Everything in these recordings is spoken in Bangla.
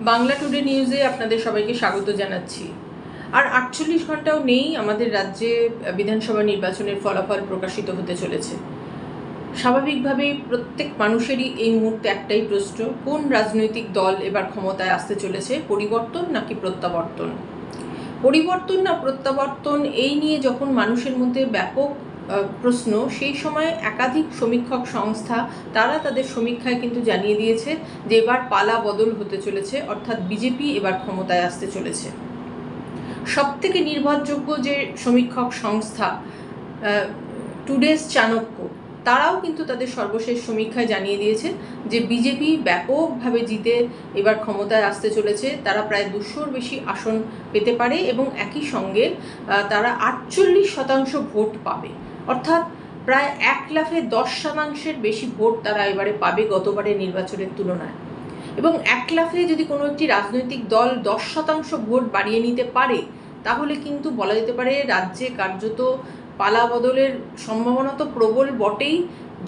বাংলা টুডে নিউজে আপনাদের সবাইকে স্বাগত জানাচ্ছি। আর 48 ঘন্টাও নেই আমাদের রাজ্যে বিধানসভা নির্বাচনের ফলাফল প্রকাশিত হতে চলেছে। স্বাভাবিকভাবেই প্রত্যেক মানুষেরই এই মুহূর্তে একটাই প্রশ্ন, কোন রাজনৈতিক দল এবার ক্ষমতায় আসতে চলেছে? পরিবর্তন নাকি প্রত্যাবর্তন? পরিবর্তন না প্রত্যাবর্তন এই নিয়ে যখন মানুষের মধ্যে ব্যাপক প্রশ্ন, সেই সময় একাধিক সমীক্ষক সংস্থা তারা তাদের সমীক্ষায় কিন্তু জানিয়ে দিয়েছে যে এবার পালা বদল হতে চলেছে, অর্থাৎ বিজেপি এবার ক্ষমতায় আসতে চলেছে। সবথেকে নির্ভরযোগ্য যে সমীক্ষক সংস্থা টুডেস চাণক্য, তারাও কিন্তু তাদের সর্বশেষ সমীক্ষায় জানিয়ে দিয়েছে যে বিজেপি ব্যাপকভাবে জিতে এবার ক্ষমতায় আসতে চলেছে। তারা প্রায় 200-র বেশি আসন পেতে পারে এবং একই সঙ্গে তারা 48% ভোট পাবে, অর্থাৎ প্রায় 1,10,000-এর বেশি ভোট তারা এবারে পাবে গতবারের নির্বাচনের তুলনায়। এবং 1,00,000-এ যদি কোনো একটি রাজনৈতিক দল 10% ভোট বাড়িয়ে নিতে পারে, তাহলে কিন্তু বলা যেতে পারে রাজ্যে কার্যত পালা বদলের সম্ভাবনা তো প্রবল বটেই,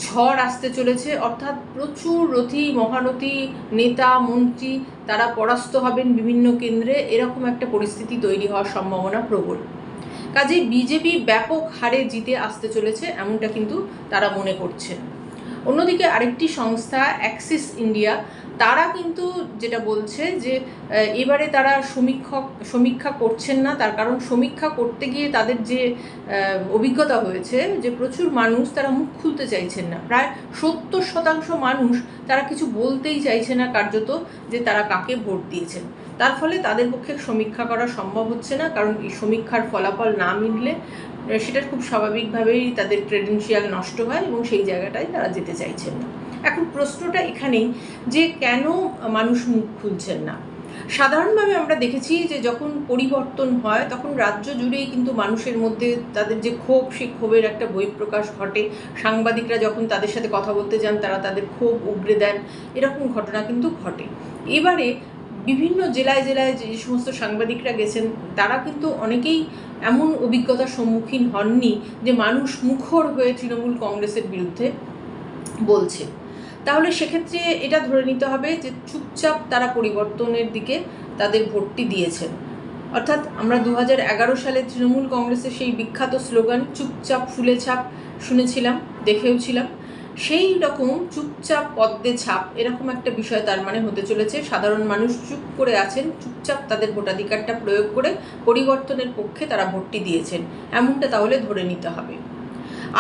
ঝড় আসতে চলেছে। অর্থাৎ প্রচুর রথী মহারথী নেতা মন্ত্রী তারা পরাস্ত হবেন বিভিন্ন কেন্দ্রে, এরকম একটা পরিস্থিতি তৈরি হওয়ার সম্ভাবনা প্রবল। কাজেই বিজেপি ব্যাপক হারে জিতে আসতে চলেছে এমনটা কিন্তু তারা মনে করছেন। অন্যদিকে আরেকটি সংস্থা অ্যাক্সিস ইন্ডিয়া, তারা কিন্তু যেটা বলছে যে এবারে তারা সমীক্ষা করছেন না। তার কারণ সমীক্ষা করতে গিয়ে তাদের যে অভিজ্ঞতা হয়েছে যে প্রচুর মানুষ তারা মুখ খুলতে চাইছেন না। প্রায় 70% মানুষ তারা কিছু বলতেই চাইছে না কার্যত যে তারা কাকে ভোট দিয়েছেন। তার ফলে তাদের পক্ষে সমীক্ষা করা সম্ভব হচ্ছে না, কারণ এই সমীক্ষার ফলাফল না মিললে সেটা খুব স্বাভাবিকভাবেই তাদের ক্রেডেনশিয়াল নষ্ট হয় এবং সেই জায়গাটায় তারা যেতে চাইছেন না। এখন প্রশ্নটা এখানেই যে কেন মানুষ মুখ খুলছেন না। সাধারণভাবে আমরা দেখেছি যে যখন পরিবর্তন হয় তখন রাজ্য জুড়েই কিন্তু মানুষের মধ্যে তাদের যে ক্ষোভ, সেই ক্ষোভের একটা বহিঃপ্রকাশ ঘটে। সাংবাদিকরা যখন তাদের সাথে কথা বলতে যান তারা তাদের ক্ষোভ উগরে দেন, এরকম ঘটনা কিন্তু ঘটে। এবারে বিভিন্ন জেলায় জেলায় যে সমস্ত সাংবাদিকরা গেছেন তারা কিন্তু অনেকেই এমন অভিজ্ঞতার সম্মুখীন হননি যে মানুষ মুখর হয়ে তৃণমূল কংগ্রেসের বিরুদ্ধে বলছে। তাহলে সেক্ষেত্রে এটা ধরে নিতে হবে যে চুপচাপ তারা পরিবর্তনের দিকে তাদের ভোটটি দিয়েছেন। অর্থাৎ আমরা 2011 সালে তৃণমূল কংগ্রেসের সেই বিখ্যাত স্লোগান চুপচাপ ফুলে ছাপ শুনেছিলাম, দেখেওছিলাম। সেই রকম চুপচাপ পদ্মে ছাপ, এরকম একটা বিষয় তার মানে হতে চলেছে। সাধারণ মানুষ চুপ করে আছেন, চুপচাপ তাদের ভোটাধিকারটা প্রয়োগ করে পরিবর্তনের পক্ষে তারা ভোটটি দিয়েছেন, এমনটা তাহলে ধরে নিতে হবে।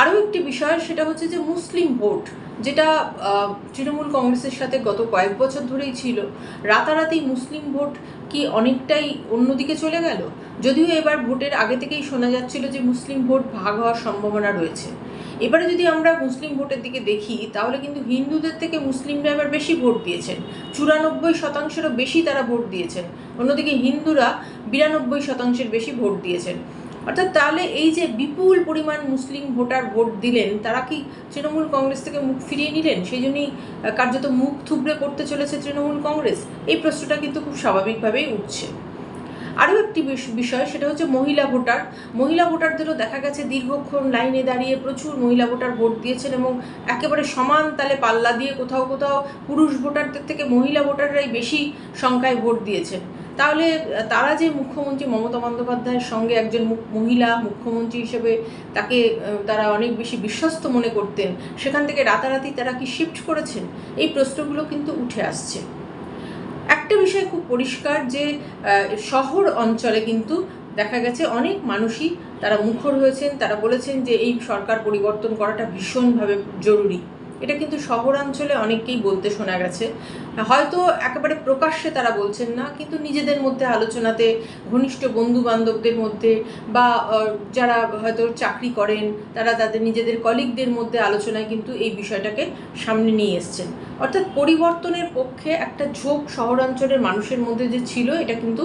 আরও একটি বিষয়, সেটা হচ্ছে যে মুসলিম ভোট, যেটা তৃণমূল কংগ্রেসের সাথে গত কয়েক বছর ধরেই ছিল, রাতারাতি মুসলিম ভোট কি অনেকটাই অন্যদিকে চলে গেল? যদিও এবার ভোটের আগে থেকেই শোনা যাচ্ছিল যে মুসলিম ভোট ভাগ হওয়ার সম্ভাবনা রয়েছে। এবারে যদি আমরা মুসলিম ভোটের দিকে দেখি তাহলে কিন্তু হিন্দুদের থেকে মুসলিমরা এবার বেশি ভোট দিয়েছেন, 94%-এরও বেশি তারা ভোট দিয়েছেন। অন্যদিকে হিন্দুরা 92%-এর বেশি ভোট দিয়েছেন। অর্থাৎ তাহলে এই যে বিপুল পরিমাণ মুসলিম ভোটার ভোট দিলেন, তারা কি তৃণমূল কংগ্রেস থেকে মুখ ফিরিয়ে নিলেন? সেই জন্যই কার্যত মুখ থুবড়ে করতে চলেছে তৃণমূল কংগ্রেস? এই প্রশ্নটা কিন্তু খুব স্বাভাবিকভাবেই উঠছে। আরও একটি বিষয়, সেটা হচ্ছে মহিলা ভোটারদেরও দেখা গেছে দীর্ঘক্ষণ লাইনে দাঁড়িয়ে প্রচুর মহিলা ভোটার ভোট দিয়েছেন এবং একেবারে সমান তালে পাল্লা দিয়ে কোথাও কোথাও পুরুষ ভোটারদের থেকে মহিলা ভোটাররাই বেশি সংখ্যায় ভোট দিয়েছেন। তাহলে তারা যে মুখ্যমন্ত্রী মমতা বন্দ্যোপাধ্যায়ের সঙ্গে একজন মহিলা মুখ্যমন্ত্রী হিসেবে তাকে তারা অনেক বেশি বিশ্বস্ত মনে করতেন, সেখান থেকে রাতারাতি তারা কি শিফট করেছেন? এই প্রশ্নগুলো কিন্তু উঠে আসছে। একটা বিষয় খুব পরিষ্কার যে শহর অঞ্চলে কিন্তু দেখা গেছে অনেক মানুষই তারা মুখর হয়েছেন, তারা বলেছেন যে এই সরকার পরিবর্তন করাটা ভীষণভাবে জরুরি। এটা কিন্তু শহরাঞ্চলে অনেককেই বলতে শোনা গেছে। হয়তো একেবারে প্রকাশ্যে তারা বলছেন না, কিন্তু নিজেদের মধ্যে আলোচনাতে, ঘনিষ্ঠ বন্ধু বান্ধবদের মধ্যে বা যারা হয়তো চাকরি করেন তারা তাদের নিজেদের কলিগদের মধ্যে আলোচনায় কিন্তু এই বিষয়টাকে সামনে নিয়ে এসছেন। অর্থাৎ পরিবর্তনের পক্ষে একটা ঝোঁক শহরাঞ্চলের মানুষের মধ্যে যে ছিল, এটা কিন্তু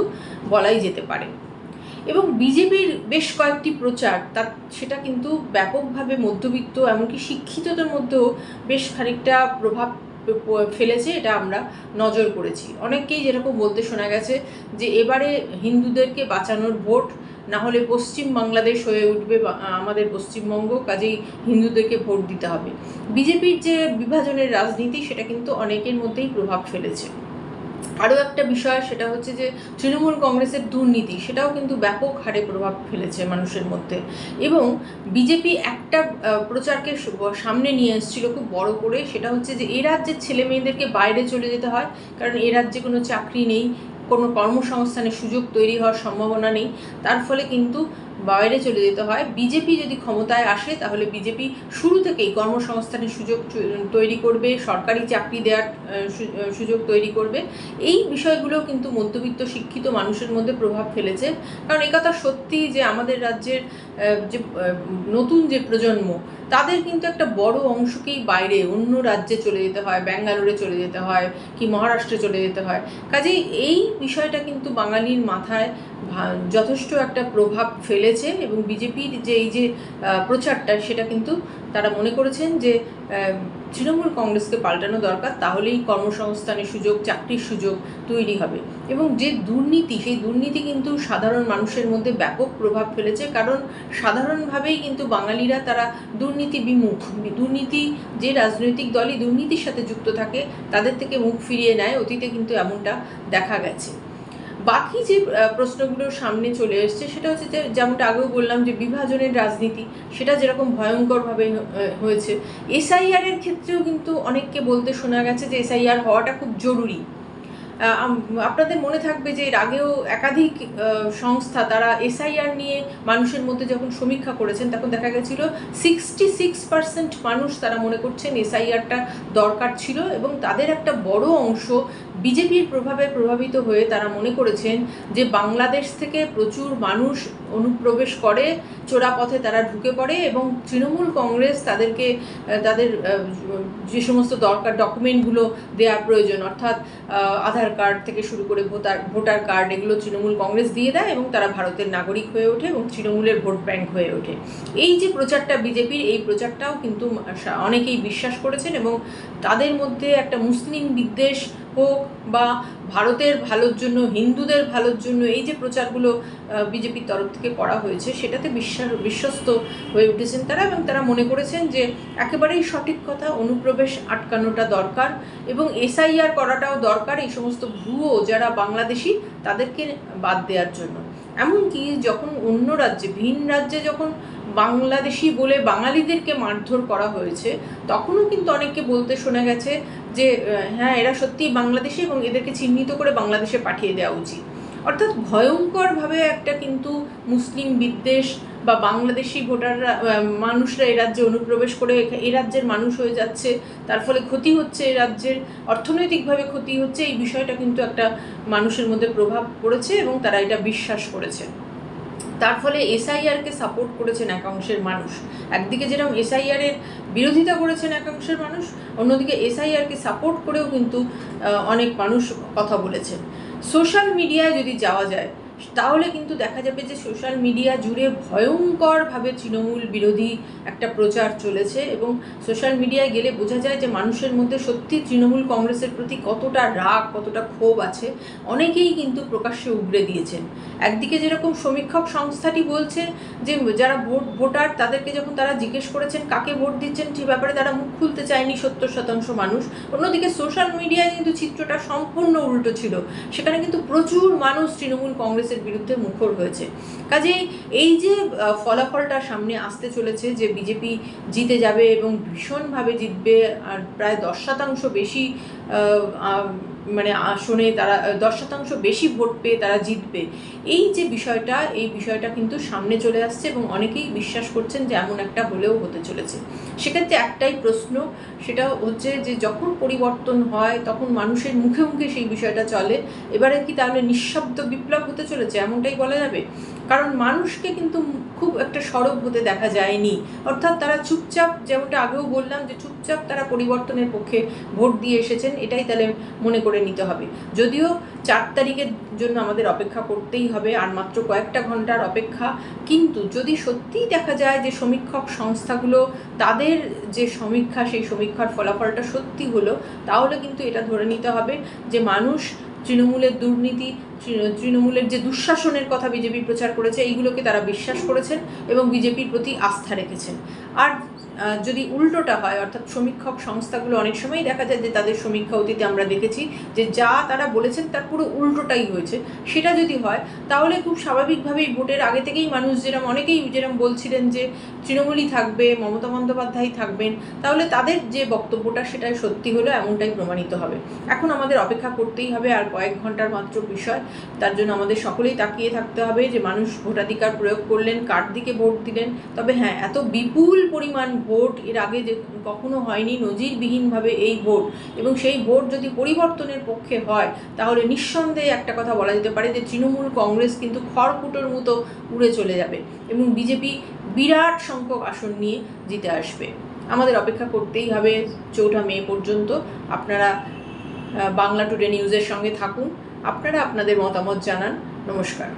বলাই যেতে পারে। এবং বিজেপির বেশ কয়েকটি প্রচার সেটা কিন্তু ব্যাপকভাবে মধ্যবিত্ত এমনকি শিক্ষিতদের মধ্যেও বেশ খানিকটা প্রভাব ফেলেছে, এটা আমরা নজর করেছি। অনেককেই যেরকম বলতে শোনা গেছে যে এবারে হিন্দুদেরকে বাঁচানোর ভোট, না হলে পশ্চিম বাংলাদেশ হয়ে উঠবে আমাদের পশ্চিমবঙ্গ, কাজেই হিন্দুদেরকে ভোট দিতে হবে। বিজেপির যে বিভাজনের রাজনীতি, সেটা কিন্তু অনেকের মধ্যেই প্রভাব ফেলেছে। আরও একটা বিষয়, সেটা হচ্ছে যে তৃণমূল কংগ্রেসের দুর্নীতি, সেটাও কিন্তু ব্যাপক হারে প্রভাব ফেলেছে মানুষের মধ্যে। এবং বিজেপি একটা প্রচারকে সামনে নিয়ে এসেছিল খুব বড় করে, সেটা হচ্ছে যে এ রাজ্যের ছেলে মেয়েদেরকে বাইরে চলে যেতে হয়, কারণ এ রাজ্যে কোনো চাকরি নেই, কোনো কর্মসংস্থানের সুযোগ তৈরি হওয়ার সম্ভাবনা নেই, তার ফলে কিন্তু বাইরে চলে যেতে হয়। বিজেপি যদি ক্ষমতায় আসে তাহলে বিজেপি শুরু থেকেই কর্মসংস্থানের সুযোগ তৈরি করবে, সরকারি চাকরি দেওয়ার সুযোগ তৈরি করবে। এই বিষয়গুলো কিন্তু মধ্যবিত্ত শিক্ষিত মানুষের মধ্যে প্রভাব ফেলেছে। কারণ একথা সত্যি যে আমাদের রাজ্যের যে নতুন যে প্রজন্ম, তাদের কিন্তু একটা বড় অংশকেই বাইরে অন্য রাজ্যে চলে যেতে হয়, ব্যাঙ্গালোরে চলে যেতে হয়, কি মহারাষ্ট্রে চলে যেতে হয়। কাজেই এই বিষয়টা কিন্তু বাঙালির মাথায় যথেষ্ট একটা প্রভাব ফেলেছে। এবং বিজেপির যে এই যে প্রচারটা, সেটা কিন্তু তারা মনে করেছেন যে তৃণমূল কংগ্রেসকে পাল্টানো দরকার, তাহলেই কর্মসংস্থানের সুযোগ, চাকরির সুযোগ তৈরি হবে। এবং যে দুর্নীতি, সেই দুর্নীতি কিন্তু সাধারণ মানুষের মধ্যে ব্যাপক প্রভাব ফেলেছে। কারণ সাধারণভাবেই কিন্তু বাঙালিরা তারা দুর্নীতি বিমুখ, দুর্নীতি যে রাজনৈতিক দলই দুর্নীতির সাথে যুক্ত থাকে তাদের থেকে মুখ ফিরিয়ে নেয়। অতীতে কিন্তু এমনটা দেখা গেছে। বাকি যে প্রশ্নগুলো সামনে চলে এসছে, সেটা হচ্ছে যে যেমনটা আগেও বললাম যে বিভাজনের রাজনীতি, সেটা যেরকম ভয়ঙ্করভাবে হয়েছে, এসআইআরের ক্ষেত্রেও কিন্তু অনেককে বলতে শোনা গেছে যে এসআইআর হওয়াটা খুব জরুরি। আপনাদের মনে থাকবে যে এর আগেও একাধিক সংস্থা তারা এসআইআর নিয়ে মানুষের মধ্যে যখন সমীক্ষা করেছেন, তখন দেখা গেছিল 66% মানুষ তারা মনে করছেন এসআইআরটা দরকার ছিল। এবং তাদের একটা বড় অংশ বিজেপির প্রভাবে প্রভাবিত হয়ে তারা মনে করেছেন যে বাংলাদেশ থেকে প্রচুর মানুষ অনুপ্রবেশ করে, চোরাপথে তারা ঢুকে পড়ে, এবং তৃণমূল কংগ্রেস তাদেরকে তাদের যে সমস্ত দরকার ডকুমেন্টগুলো দেওয়ার প্রয়োজন, অর্থাৎ আধার কার্ড থেকে শুরু করে ভোটার কার্ড, এগুলো তৃণমূল কংগ্রেস দিয়ে দেয় এবং তারা ভারতের নাগরিক হয়ে ওঠে এবং তৃণমূলের ভোট ব্যাংক হয়ে ওঠে। এই যে প্রচারটা বিজেপির, এই প্রচারটাও কিন্তু অনেকেই বিশ্বাস করেছেন। এবং তাদের মধ্যে একটা মুসলিম বিদ্বেষ হোক বা ভারতের ভালোর জন্য, হিন্দুদের ভালোর জন্য এই যে প্রচারগুলো বিজেপির তরফ থেকে করা হয়েছে, সেটাতে বিশ্বস্ত হয়ে উঠেছেন তারা। এবং তারা মনে করেছেন যে একেবারেই সঠিক কথা, অনুপ্রবেশ আটকানোটা দরকার এবং এসআইআর করাটাও দরকার এই সমস্ত ভুয়ো যারা বাংলাদেশি তাদেরকে বাদ দেওয়ার জন্য। এমনকি যখন অন্য রাজ্যে, ভিন রাজ্যে যখন বাংলাদেশি বলে বাঙালিদেরকে মারধর করা হয়েছে, তখনও কিন্তু অনেককে বলতে শোনা গেছে যে হ্যাঁ, এরা সত্যিই বাংলাদেশি এবং এদেরকে চিহ্নিত করে বাংলাদেশে পাঠিয়ে দেওয়া উচিত। অর্থাৎ ভয়ঙ্করভাবে একটা কিন্তু মুসলিম বিদ্বেষ বা বাংলাদেশি ভোটাররা, মানুষরা এই রাজ্যে অনুপ্রবেশ করে এই রাজ্যের মানুষ হয়ে যাচ্ছে, তার ফলে ক্ষতি হচ্ছে, এই রাজ্যের অর্থনৈতিকভাবে ক্ষতি হচ্ছে, এই বিষয়টা কিন্তু একটা মানুষের মধ্যে প্রভাব পড়েছে এবং তারা এটা বিশ্বাস করেছে। তার ফলে এসআইআরকে সাপোর্ট করেছেন একাংশের মানুষ। একদিকে যেরকম এসআইআরের বিরোধিতা করেছেন একাংশের মানুষ, অন্যদিকে এসআইআরকে সাপোর্ট করেও কিন্তু অনেক মানুষ কথা বলেছেন। সোশ্যাল মিডিয়ায় যদি যাওয়া যায়, তাহলে কিন্তু দেখা যাবে যে সোশ্যাল মিডিয়া জুড়ে ভয়ঙ্করভাবে তৃণমূল বিরোধী একটা প্রচার চলেছে। এবং সোশ্যাল মিডিয়ায় গেলে বোঝা যায় যে মানুষের মধ্যে সত্যি তৃণমূল কংগ্রেসের প্রতি কতটা রাগ, কতটা ক্ষোভ আছে। অনেকেই কিন্তু প্রকাশ্যে উগরে দিয়েছেন। একদিকে যেরকম সমীক্ষক সংস্থাটি বলছে যে যারা ভোটার, তাদেরকে যখন তারা জিজ্ঞেস করেছেন কাকে ভোট দিচ্ছেন, সে ব্যাপারে তারা মুখ খুলতে চায়নি 70% মানুষ। অন্যদিকে সোশ্যাল মিডিয়ায় কিন্তু চিত্রটা সম্পূর্ণ উল্টো ছিল, সেখানে কিন্তু প্রচুর মানুষ তৃণমূল কংগ্রেসের বিরুদ্ধে মুখর হয়েছে। কাজেই এই যে ফলাফলটা সামনে আসতে চলেছে যে বিজেপি জিতে যাবে এবং ভীষণভাবে জিতবে, আর প্রায় 10% বেশি মানে আসনে তারা 10% বেশি ভোট পেয়ে তারা জিতবে, এই যে বিষয়টা, এই বিষয়টা কিন্তু সামনে চলে আসছে এবং অনেকেই বিশ্বাস করছেন যে এমন একটা হলেও হতে চলেছে। সেক্ষেত্রে একটাই প্রশ্ন, সেটা হচ্ছে যে যখন পরিবর্তন হয় তখন মানুষের মুখে মুখে সেই বিষয়টা চলে, এবারে কি তাহলে নিঃশব্দ বিপ্লব হতে চলেছে, এমনটাই বলা যাবে? কারণ মানুষকে কিন্তু খুব একটা সরব হতে দেখা যায়নি, অর্থাৎ তারা চুপচাপ, যেমনটা আগেও বললাম যে চুপচাপ তারা পরিবর্তনের পক্ষে ভোট দিয়ে এসেছেন, এটাই তাহলে মনে করে নিতে হবে। যদিও 4 তারিখের জন্য আমাদের অপেক্ষা করতেই হবে, আর মাত্র কয়েকটা ঘন্টার অপেক্ষা। কিন্তু যদি সত্যিই দেখা যায় যে সমীক্ষক সংস্থাগুলো তাদের যে সমীক্ষা, সেই সমীক্ষার ফলাফলটা সত্যি হলো, তাহলে কিন্তু এটা ধরে নিতে হবে যে মানুষ তৃণমূলের দুর্নীতি, তৃণমূলের যে দুঃশাসনের কথা বিজেপি প্রচার করেছে, এইগুলোকে তারা বিশ্বাস করেছেন এবং বিজেপির প্রতি আস্থা রেখেছেন। আর যদি উল্টোটা হয়, অর্থাৎ সমীক্ষক সংস্থাগুলো অনেক সময়ই দেখা যায় যে তাদের সমীক্ষা অতীতে আমরা দেখেছি যে যা তারা বলেছেন তার পুরো উল্টোটাই হয়েছে, সেটা যদি হয় তাহলে খুব স্বাভাবিকভাবেই ভোটের আগে থেকেই মানুষ অনেকেই যেরকম বলছিলেন যে তৃণমূলই থাকবে, মমতা বন্দ্যোপাধ্যায় থাকবেন, তাহলে তাদের যে বক্তব্যটা সেটাই সত্যি হলো এমনটাই প্রমাণিত হবে। এখন আমাদের অপেক্ষা করতেই হবে, আর কয়েক ঘন্টার মাত্র বিষয়। তার জন্য আমাদের সকলেই তাকিয়ে থাকতে হবে যে মানুষ ভোটাধিকার প্রয়োগ করলেন, কার দিকে ভোট দিলেন। তবে হ্যাঁ, এত বিপুল পরিমাণ ভোট এর আগে যে কখনো হয়নি, নজিরবিহীনভাবে এই ভোট, এবং সেই ভোট যদি পরিবর্তনের পক্ষে হয় তাহলে নিঃসন্দেহে একটা কথা বলা যেতে পারে যে তৃণমূল কংগ্রেস কিন্তু খড়কুটোর মতো উড়ে চলে যাবে এবং বিজেপি বিরাট সংখ্যক আসন নিয়ে জিতে আসবে। আমাদের অপেক্ষা করতেই হবে 4 মে পর্যন্ত। আপনারা বাংলা টুডে নিউজের সঙ্গে থাকুন, আপনারা আপনাদের মতামত জানান। নমস্কার।